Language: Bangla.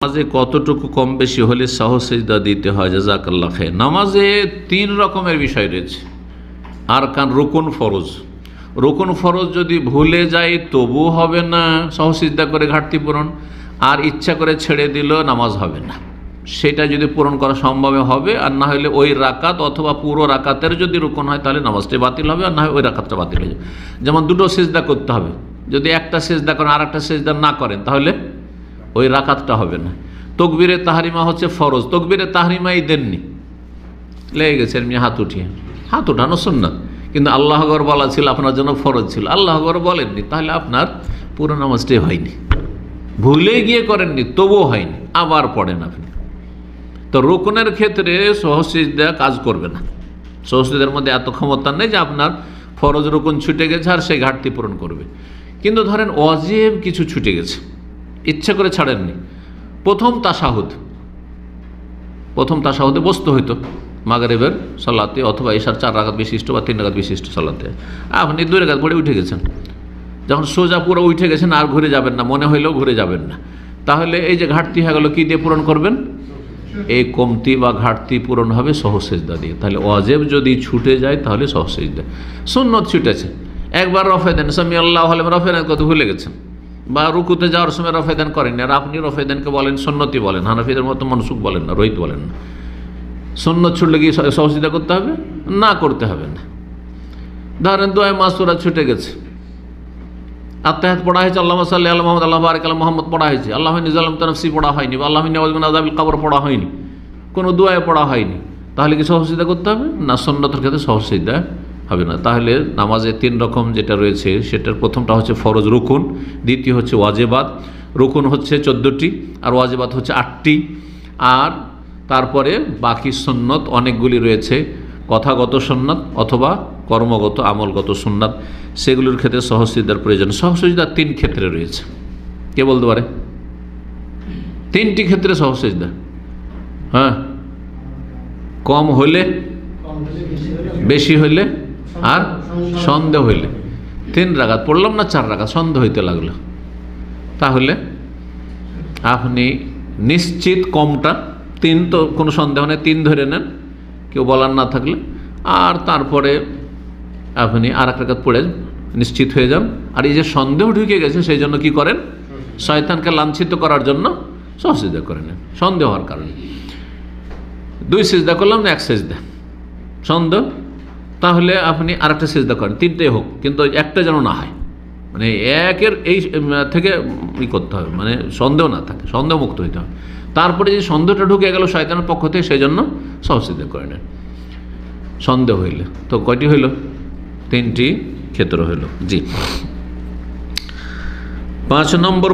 নামাজে কতটুকু কম বেশি হলে সাহু সিজদা দিতে হয়? জাযাকাল্লাহ খাইর। নামাজে 3 রকমের বিষয় রয়েছে। আরকান, রুকুন, ফরজ। রুকুন ফরজ যদি ভুলে যায় তবু হবে না সাহু সিজদা করে ঘাটতি পূরণ, আর ইচ্ছা করে ছেড়ে দিল নামাজ হবে না। সেটা যদি পূরণ করা সম্ভব হবে, আর না হলে ওই রাকাত অথবা পুরো রাকাতের যদি রুকুন হয় তাহলে নামাজটা বাতিল হবে, আর না হয় ওই রাকাতটা বাতিল হয়ে যাবে। যেমন দুটো সিজদা করতে হবে, যদি একটা সিজদা করেন আর একটা সিজদা না করেন তাহলে ওই রাকাতটা হবে না। তকবীরে তাহরিমা হচ্ছে ফরজ, তকবীরে তাহরিমাই দেননি, লেগে গেছে এমনি হাত উঠিয়ে, হাত উঠানো সুন্নাত, কিন্তু আল্লাহু আকবার বলা ছিল আপনার জন্য ফরজ ছিল, আল্লাহু আকবার বলেননি, তাহলে আপনার পুরো নামাজটাই হয়নি। ভুলে গিয়ে করেননি তবুও হয়নি, আবার পড়েন আপনি। তো রুকুনের ক্ষেত্রে সাহু সিজদা কাজ করবে না। সাহু সিজদার মধ্যে এত ক্ষমতা নেই যে আপনার ফরজ রুকুন ছুটে গেছে আর সেই ঘাটতি পূরণ করবে। কিন্তু ধরেন ওয়াজিব কিছু ছুটে গেছে, ইচ্ছা করে ছাড়েননি। প্রথম তাশাহুদে বসতে হইতো মাগরিবের সালাতে অথবা ইশার 4 রাকাত বিশিষ্ট বা 3 রাকাত বিশিষ্ট সালাতে, আপনি 2 রাকাত পড়ে উঠে গেছেন। যখন সোজা পুরো উঠে গেছেন আর ঘুরে যাবেন না, মনে হইলেও ঘুরে যাবেন না, তাহলে এই যে ঘাটতি হয়ে গেল, কী দিয়ে পূরণ করবেন? এই কমতি বা ঘাটতি পূরণ হবে সাহু সিজদা দিয়ে। তাহলে ওয়াজিব যদি ছুটে যায় তাহলে সাহু সিজদা। সুন্নত ছুটেছে, একবার রফে দেন, সামি আল্লাহু আলাইহি রফে দেন, কত ভুলে গেছেন, বা রুকুতে যাওয়ার সময় রফে দেন করেন, আর আপনি রফে দেনকে বলেন সুন্নতি বলেন, হানাফিদের মতো মনসুখ বলেন না, রহিত বলেন না। সুন্নত ছুটলে কি সাহু সিজদা করতে হবে? না, করতে হবে না। ধরেন দোয়া মাসুরা ছুটে গেছে, আত্তাহিয়াত পড়া হয়েছে, আল্লাহুম্মা সাল্লি আলা মুহাম্মদ আল্লাহু বারিক আলা মুহাম্মদ পড়া হয়েছে, আল্লাহু ইন্নী যালামতু নাফসি পড়া হয়নি, বা আল্লাহু ইন্নী আউযু মিন আযাবিল কবর পড়া হয়নি, কোনো দোয়ায় পড়া হয়নি, তাহলে কি সাহু সিজদা করতে হবে? না, সুন্নতের ক্ষেত্রে সাহু সিজদা হবে না। তাহলে নামাজে 3 রকম যেটা রয়েছে, সেটার প্রথমটা হচ্ছে ফরজ রুকুন, দ্বিতীয় হচ্ছে ওয়াজিবাত। রুকুন হচ্ছে 14টি আর ওয়াজিবাত হচ্ছে 8টি, আর তারপরে বাকি সুন্নত অনেকগুলি রয়েছে, কথাগত সুন্নাত অথবা কর্মগত আমলগত সুন্নাত, সেগুলোর ক্ষেত্রে সাহু সিজদার প্রয়োজন। সাহু সিজদা 3 ক্ষেত্রে রয়েছে, কে বলতে পারে? 3টি ক্ষেত্রে সাহু সিজদা। হ্যাঁ, কম হইলে, বেশি হইলে, আর সন্দেহ হইলে। 3 রাকাত পড়লাম না 4 রাকাত, সন্দেহ হইতে লাগলো, তাহলে আপনি নিশ্চিত কমটা 3, তো কোনো সন্দেহ নেই, 3 ধরে নেন কেউ বলার না থাকলে, আর তারপরে আপনি আর 1 রাকাত পড়ে নিশ্চিত হয়ে যান। আর এই যে সন্দেহ ঢুকে গেছে সেই জন্য কি করেন? শয়তানকে লাঞ্ছিত করার জন্য সাহু সিজদা করে নেন, সন্দেহ হওয়ার কারণে। 2 সিজদা করলাম না 1 সিজদা, সন্দেহ, তাহলে আপনি আরেকটা সিজদা করেন, 3টে হোক, কিন্তু একটা যেন না হয়, মানে 1-এর এই থেকে ই করতে হবে, মানে সন্দেহ না থাকে, সন্দেহ মুক্ত হইতে হবে। তারপরে যে সন্দেহটা ঢুকে গেল শয়তানের পক্ষ থেকে, সেই জন্য সাহু সিজদা করে নেন সন্দেহ হইলে। তো কয়টি হইল? 3টি ক্ষেত্র হইল। জি, 5 নম্বর